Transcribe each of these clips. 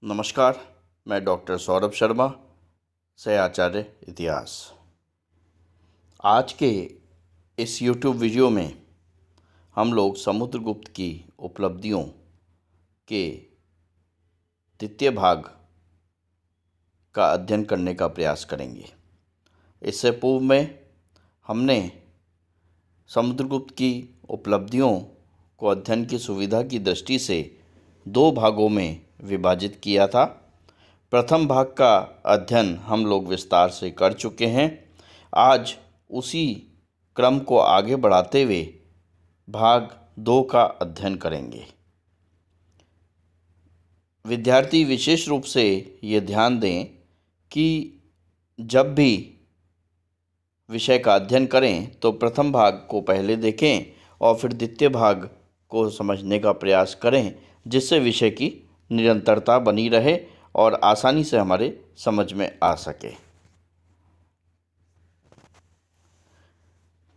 नमस्कार। मैं डॉक्टर सौरभ शर्मा, सह आचार्य इतिहास। आज के इस YouTube वीडियो में हम लोग समुद्रगुप्त की उपलब्धियों के द्वितीय भाग का अध्ययन करने का प्रयास करेंगे। इससे पूर्व में हमने समुद्रगुप्त की उपलब्धियों को अध्ययन की सुविधा की दृष्टि से दो भागों में विभाजित किया था। प्रथम भाग का अध्ययन हम लोग विस्तार से कर चुके हैं। आज उसी क्रम को आगे बढ़ाते हुए भाग 2 का अध्ययन करेंगे। विद्यार्थी विशेष रूप से ये ध्यान दें कि जब भी विषय का अध्ययन करें तो प्रथम भाग को पहले देखें और फिर द्वितीय भाग को समझने का प्रयास करें, जिससे विषय की निरंतरता बनी रहे और आसानी से हमारे समझ में आ सके।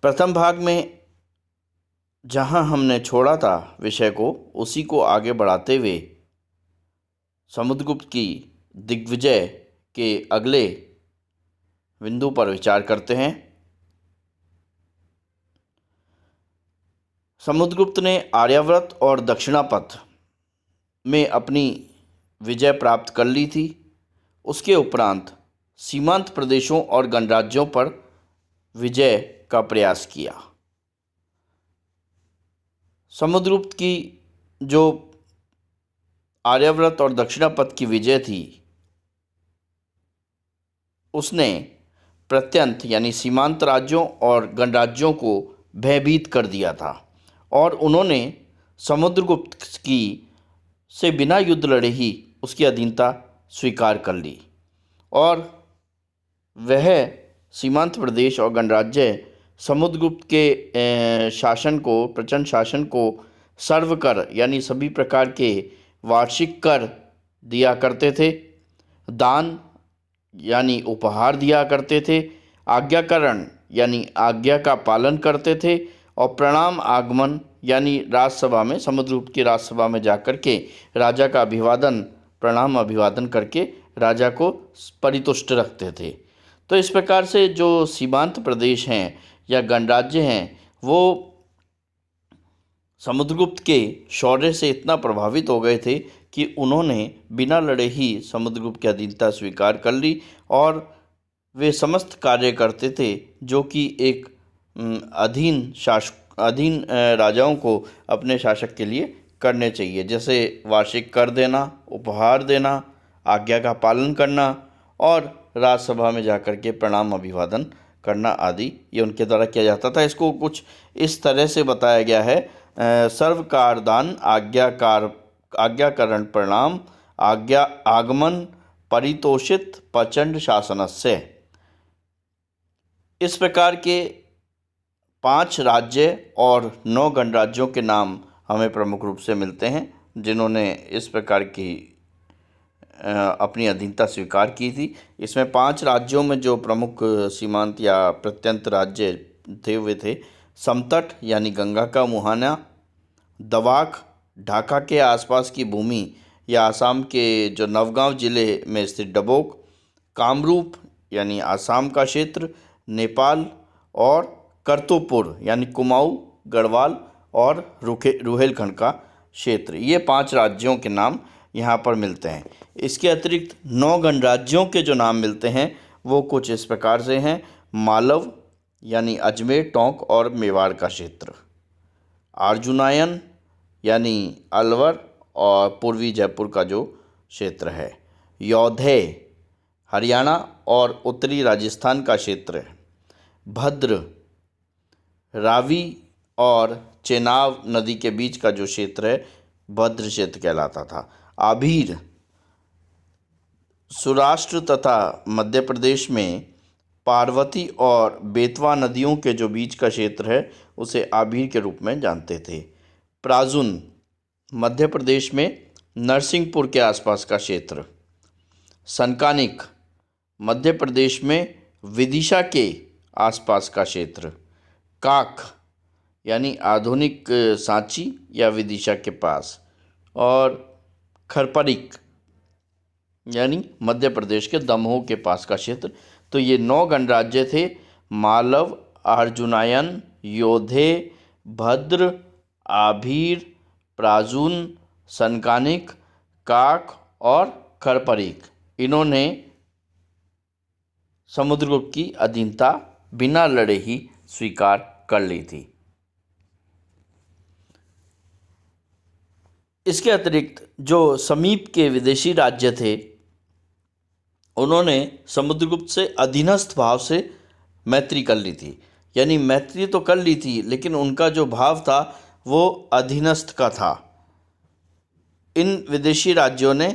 प्रथम भाग में जहां हमने छोड़ा था विषय को, उसी को आगे बढ़ाते हुए समुद्रगुप्त की दिग्विजय के अगले बिंदु पर विचार करते हैं। समुद्रगुप्त ने आर्यावर्त और दक्षिणापथ में अपनी विजय प्राप्त कर ली थी। उसके उपरांत सीमांत प्रदेशों और गणराज्यों पर विजय का प्रयास किया। समुद्रगुप्त की जो आर्यावर्त और दक्षिणापथ की विजय थी, उसने प्रत्यंत यानी सीमांत राज्यों और गणराज्यों को भयभीत कर दिया था और उन्होंने समुद्रगुप्त की से बिना युद्ध लड़े ही उसकी अधीनता स्वीकार कर ली और वह सीमांत प्रदेश और गणराज्य समुद्रगुप्त के शासन को, प्रचंड शासन को सर्व कर यानी सभी प्रकार के वार्षिक कर दिया करते थे, दान यानी उपहार दिया करते थे, आज्ञाकरण यानी आज्ञा का पालन करते थे और प्रणाम आगमन यानी राजसभा में, समुद्रगुप्त की राजसभा में जाकर के राजा का अभिवादन, प्रणाम अभिवादन करके राजा को परितुष्ट रखते थे। तो इस प्रकार से जो सीमांत प्रदेश हैं या गणराज्य हैं, वो समुद्रगुप्त के शौर्य से इतना प्रभावित हो गए थे कि उन्होंने बिना लड़े ही समुद्रगुप्त की अधीनता स्वीकार कर ली और वे समस्त कार्य करते थे जो कि एक अधीन राजाओं को अपने शासक के लिए करने चाहिए, जैसे वार्षिक कर देना, उपहार देना, आज्ञा का पालन करना और राजसभा में जाकर के प्रणाम अभिवादन करना आदि, ये उनके द्वारा किया जाता था। इसको कुछ इस तरह से बताया गया है: सर्वकार दान, आज्ञाकरण, प्रणाम, आज्ञा आगमन, परितोषित, प्रचंड शासनस्य। इस प्रकार के 5 राज्य और 9 गणराज्यों के नाम हमें प्रमुख रूप से मिलते हैं, जिन्होंने इस प्रकार की अपनी अधीनता स्वीकार की थी। इसमें 5 राज्यों में जो प्रमुख सीमांत या प्रत्यंत राज्य थे वे थे समतट यानी गंगा का मुहाना, दवाक ढाका के आसपास की भूमि या आसाम के जो नवगांव जिले में स्थित डबोक, कामरूप यानी आसाम का क्षेत्र, नेपाल और करतोपुर यानी कुमाऊं, गढ़वाल और रुहेलखंड का क्षेत्र। ये 5 राज्यों के नाम यहाँ पर मिलते हैं। इसके अतिरिक्त 9 गणराज्यों के जो नाम मिलते हैं वो कुछ इस प्रकार से हैं: मालव यानी अजमेर, टोंक और मेवाड़ का क्षेत्र, अर्जुनायन यानी अलवर और पूर्वी जयपुर का जो क्षेत्र है, योधे हरियाणा और उत्तरी राजस्थान का क्षेत्र है, भद्र रावी और चेनाब नदी के बीच का जो क्षेत्र है भद्र क्षेत्र कहलाता था, आभीर सौराष्ट्र तथा मध्य प्रदेश में पार्वती और बेतवा नदियों के जो बीच का क्षेत्र है उसे आभीर के रूप में जानते थे, प्राजुन मध्य प्रदेश में नरसिंहपुर के आसपास का क्षेत्र, सनकानिक मध्य प्रदेश में विदिशा के आसपास का क्षेत्र, काक यानी आधुनिक सांची या विदिशा के पास और खरपरिक यानी मध्य प्रदेश के दमोह के पास का क्षेत्र। तो ये 9 गणराज्य थे: मालव, अर्जुनायन, योधे, भद्र, आभीर, प्राचून, सनकानिक, काक और खरपरीक। इन्होंने समुद्रगुप्त की अधीनता बिना लड़े ही स्वीकार कर ली थी। इसके अतिरिक्त जो समीप के विदेशी राज्य थे, उन्होंने समुद्रगुप्त से अधीनस्थ भाव से मैत्री कर ली थी। यानी मैत्री तो कर ली थी, लेकिन उनका जो भाव था वो अधीनस्थ का था। इन विदेशी राज्यों ने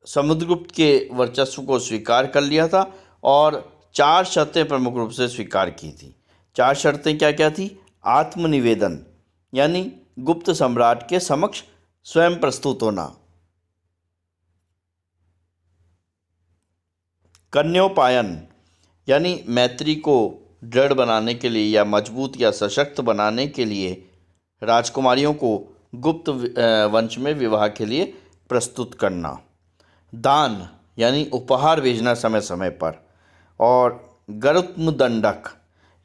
समुद्रगुप्त के वर्चस्व को स्वीकार कर लिया था और 4 शर्तें प्रमुख रूप से स्वीकार की थी। 4 शर्तें क्या क्या थी? आत्मनिवेदन, यानी गुप्त सम्राट के समक्ष स्वयं प्रस्तुत होना। कन्योपायन, यानी मैत्री को दृढ़ बनाने के लिए या मजबूत या सशक्त बनाने के लिए राजकुमारियों को गुप्त वंश में विवाह के लिए प्रस्तुत करना। दान, यानी उपहार भेजना समय समय पर। और गरुत्मदंडक,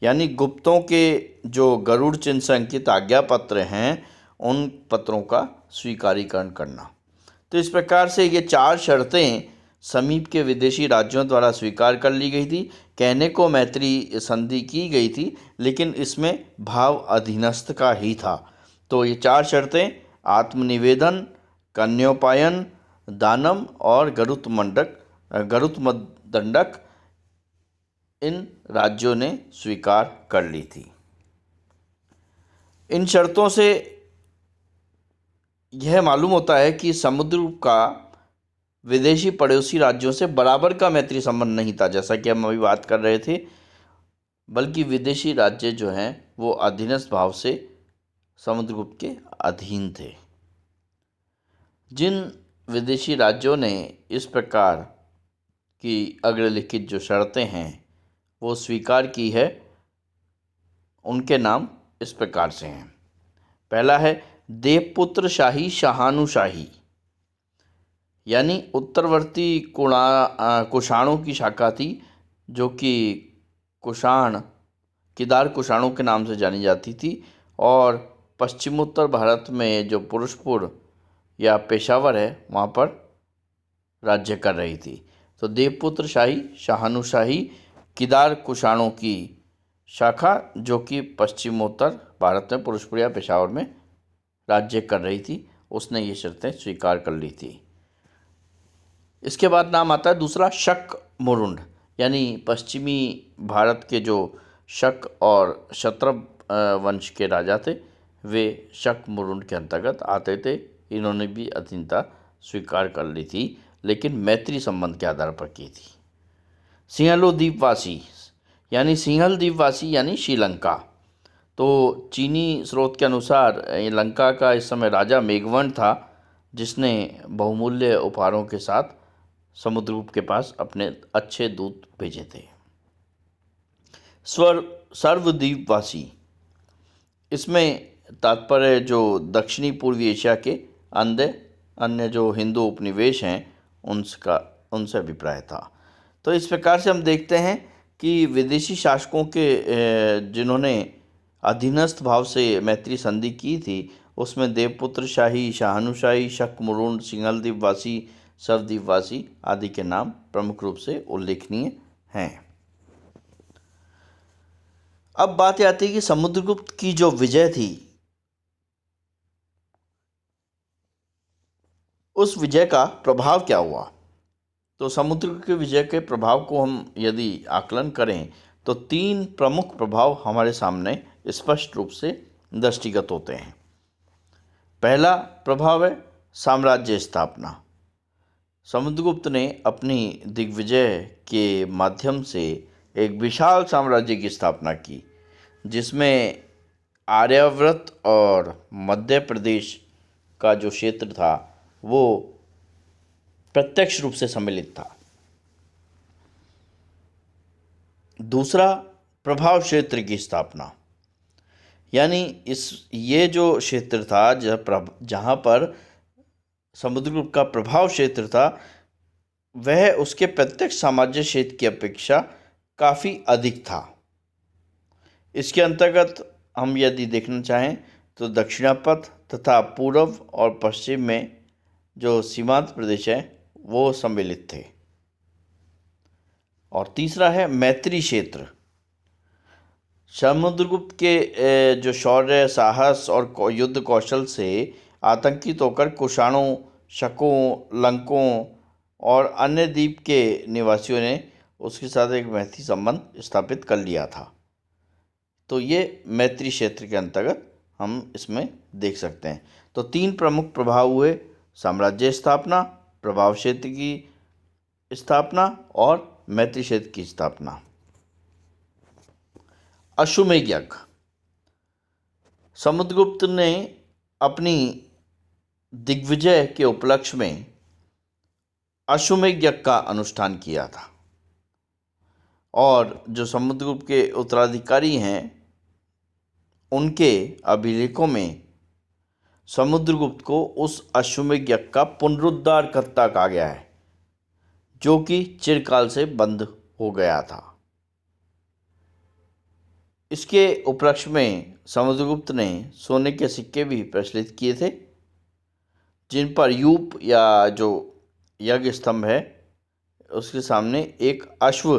यानी गुप्तों के जो गरुड़ चिन्ह से अंकित आज्ञा पत्र हैं, उन पत्रों का स्वीकारीकरण करना। तो इस प्रकार से ये 4 शर्तें समीप के विदेशी राज्यों द्वारा स्वीकार कर ली गई थी। कहने को मैत्री संधि की गई थी, लेकिन इसमें भाव अधीनस्थ का ही था। तो ये 4 शर्तें आत्मनिवेदन, कन्योपायन, दानम और गरुत्मदंडक इन राज्यों ने स्वीकार कर ली थी। इन शर्तों से यह मालूम होता है कि समुद्रगुप्त का विदेशी पड़ोसी राज्यों से बराबर का मैत्री संबंध नहीं था, जैसा कि हम अभी बात कर रहे थे, बल्कि विदेशी राज्य जो हैं वो अधीनस्थ भाव से समुद्रगुप्त के अधीन थे। जिन विदेशी राज्यों ने इस प्रकार की अग्रलिखित जो शर्तें हैं वो स्वीकार की है, उनके नाम इस प्रकार से हैं। पहला है देवपुत्र शाही शाहानुशाही, यानी उत्तरवर्ती कुषाणों की शाखा थी, जो कि किदार कुषाणों के नाम से जानी जाती थी, और पश्चिमोत्तर भारत में जो पुरुषपुर या पेशावर है वहाँ पर राज्य कर रही थी। तो देवपुत्र शाही शाहानुशाही किदार कुषाणों की शाखा, जो कि पश्चिमोत्तर भारत में पुरुषपुर या पेशावर में राज्य कर रही थी, उसने ये शर्तें स्वीकार कर ली थी। इसके बाद नाम आता है दूसरा शक मुरुंड, यानी पश्चिमी भारत के जो शक और शत्रप वंश के राजा थे, वे शक मुरुंड के अंतर्गत आते थे। इन्होंने भी अधीनता स्वीकार कर ली थी, लेकिन मैत्री संबंध के आधार पर की थी। सिंहलो द्वीपवासी, यानी सिंहल द्वीपवासी यानी श्रीलंका। तो चीनी स्रोत के अनुसार लंका का इस समय राजा मेघवर्ण था, जिसने बहुमूल्य उपहारों के साथ समुद्रगुप्त के पास अपने अच्छे दूत भेजे थे। सर्वद्वीपवासी, इसमें तात्पर्य जो दक्षिणी पूर्वी एशिया के अन्य जो हिंदू उपनिवेश हैं उनसे अभिप्राय था। तो इस प्रकार से हम देखते हैं कि विदेशी शासकों के जिन्होंने अधीनस्थ भाव से मैत्री संधि की थी, उसमें देवपुत्र शाही, शाहानुशाही, शक मुरुंड, सिंहल द्वीपवासी, सर्वद्वीपवासी आदि के नाम प्रमुख रूप से उल्लेखनीय हैं। अब बात आती है कि समुद्रगुप्त की जो विजय थी, उस विजय का प्रभाव क्या हुआ। तो समुद्रगुप्त के विजय के प्रभाव को हम यदि आकलन करें तो 3 प्रमुख प्रभाव हमारे सामने स्पष्ट रूप से दृष्टिगत होते हैं। पहला प्रभाव है साम्राज्य स्थापना। समुद्रगुप्त ने अपनी दिग्विजय के माध्यम से एक विशाल साम्राज्य की स्थापना की, जिसमें आर्यावर्त और मध्य प्रदेश का जो क्षेत्र था वो प्रत्यक्ष रूप से सम्मिलित था। दूसरा, प्रभाव क्षेत्र की स्थापना, यानी ये जो क्षेत्र था जहाँ पर समुद्रगुप्त का प्रभाव क्षेत्र था, वह उसके प्रत्यक्ष साम्राज्य क्षेत्र की अपेक्षा काफ़ी अधिक था। इसके अंतर्गत हम यदि देखना चाहें तो दक्षिणापथ तथा पूर्व और पश्चिम में जो सीमांत प्रदेश हैं वो सम्मिलित थे। और तीसरा है मैत्री क्षेत्र। समुद्रगुप्त के जो शौर्य, साहस और युद्ध कौशल से आतंकित होकर कुषाणों, शकों, लंकों और अन्य द्वीप के निवासियों ने उसके साथ एक मैत्री संबंध स्थापित कर लिया था। तो ये मैत्री क्षेत्र के अंतर्गत हम इसमें देख सकते हैं। तो 3 प्रमुख प्रभाव हुए: साम्राज्य स्थापना, प्रभाव क्षेत्र की स्थापना और मैत्री क्षेत्र की स्थापना। अश्वमेध यज्ञ। समुद्रगुप्त ने अपनी दिग्विजय के उपलक्ष्य में अश्वमेध यज्ञ का अनुष्ठान किया था और जो समुद्रगुप्त के उत्तराधिकारी हैं उनके अभिलेखों में समुद्रगुप्त को उस अश्वमेध यज्ञ का पुनरुद्धार करता कहा गया है, जो कि चिरकाल से बंद हो गया था। इसके उपलक्ष्य में समुद्रगुप्त ने सोने के सिक्के भी प्रचलित किए थे, जिन पर यूप या जो यज्ञ स्तंभ है उसके सामने एक अश्व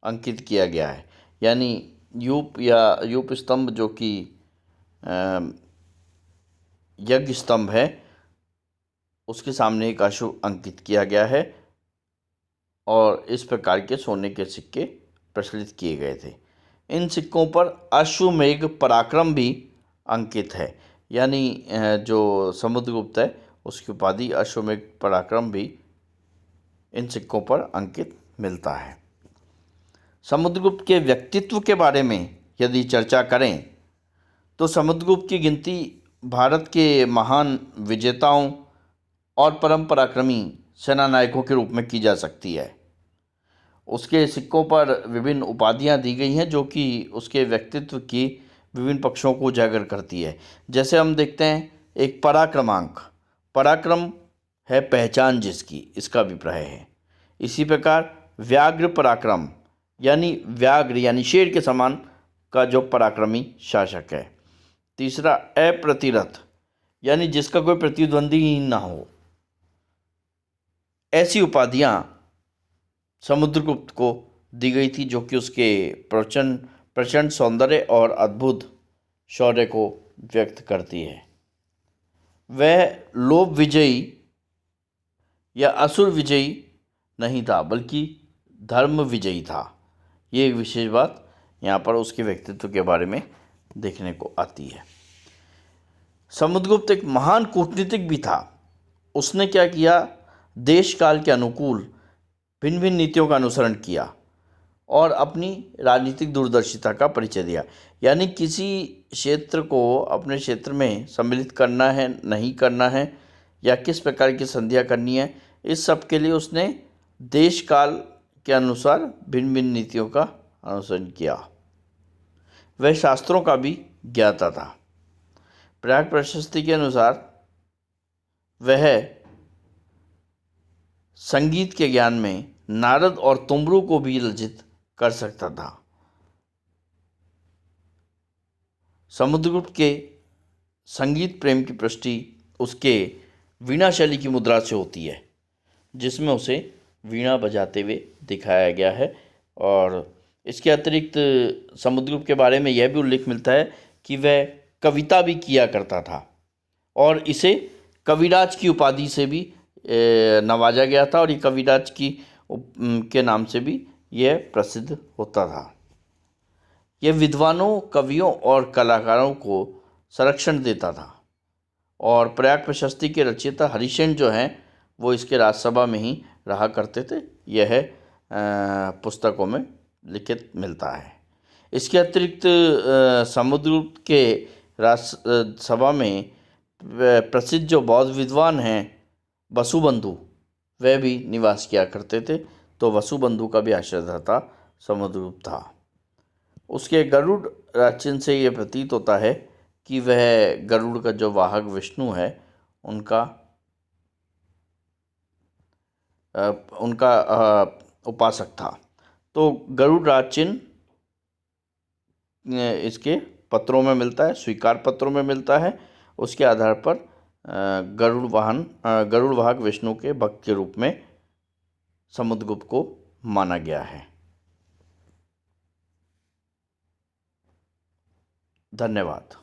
अंकित किया गया है। यानी यूप या यूप स्तंभ जो कि यज्ञ स्तंभ है उसके सामने एक अश्व अंकित किया गया है और इस प्रकार के सोने के सिक्के प्रचलित किए गए थे। इन सिक्कों पर अश्वमेध पराक्रम भी अंकित है। यानी जो समुद्रगुप्त है उसकी उपाधि अश्वमेध पराक्रम भी इन सिक्कों पर अंकित मिलता है। समुद्रगुप्त के व्यक्तित्व के बारे में यदि चर्चा करें तो समुद्रगुप्त की गिनती भारत के महान विजेताओं और परम पराक्रमी सेना नायकों के रूप में की जा सकती है। उसके सिक्कों पर विभिन्न उपाधियां दी गई हैं जो कि उसके व्यक्तित्व की विभिन्न पक्षों को उजागर करती है। जैसे हम देखते हैं एक पराक्रमांक, पराक्रम है पहचान जिसकी, इसका अभिप्राय है। इसी प्रकार व्याघ्र पराक्रम यानी व्याघ्र यानी शेर के समान का जो पराक्रमी शासक है। तीसरा अप्रतिरथ यानी जिसका कोई प्रतिद्वंदी ही ना हो। ऐसी उपाधियां समुद्रगुप्त को दी गई थी जो कि उसके प्रचंड सौंदर्य और अद्भुत शौर्य को व्यक्त करती है। वह लोभ विजयी या असुर विजयी नहीं था बल्कि धर्म विजयी था। ये एक विशेष बात यहाँ पर उसके व्यक्तित्व के बारे में देखने को आती है। समुद्रगुप्त एक महान कूटनीतिक भी था। उसने क्या किया, देश काल के अनुकूल भिन्न भिन्न नीतियों का अनुसरण किया और अपनी राजनीतिक दूरदर्शिता का परिचय दिया। यानी किसी क्षेत्र को अपने क्षेत्र में सम्मिलित करना है, नहीं करना है, या किस प्रकार की संधियाँ करनी है, इस सब के लिए उसने देश काल के अनुसार भिन्न भिन्न नीतियों का अनुसरण किया। वह शास्त्रों का भी ज्ञाता था। प्रयाग प्रशस्ति के अनुसार वह संगीत के ज्ञान में नारद और तुमरू को भी लज्जित कर सकता था। समुद्रगुप्त के संगीत प्रेम की पुष्टि उसके वीणा शैली की मुद्रा से होती है, जिसमें उसे वीणा बजाते हुए दिखाया गया है। और इसके अतिरिक्त समुद्रगुप्त के बारे में यह भी उल्लेख मिलता है कि वह कविता भी किया करता था और इसे कविराज की उपाधि से भी नवाजा गया था और ये कविराज के नाम से भी यह प्रसिद्ध होता था। यह विद्वानों, कवियों और कलाकारों को संरक्षण देता था और प्रयाग प्रशस्ति के रचयिता हरिसेन जो हैं वो इसके राजसभा में ही रहा करते थे। यह पुस्तकों में लिखित मिलता है। इसके अतिरिक्त समुद्रगुप्त के राजसभा में प्रसिद्ध जो बौद्ध विद्वान हैं वसुबंधु, वह भी निवास किया करते थे। तो वसुबंधु का भी आश्रयदाता समुद्रगुप्त था। उसके गरुड़ चिन्ह से ये प्रतीत होता है कि वह गरुड़ का जो वाहक विष्णु है उनका उनका उपासक था। तो गरुड़ राज चिन्ह इसके पत्रों में मिलता है, स्वीकार पत्रों में मिलता है। उसके आधार पर गरुड़ वाहक विष्णु के भक्त के रूप में समुद्रगुप्त को माना गया है। धन्यवाद।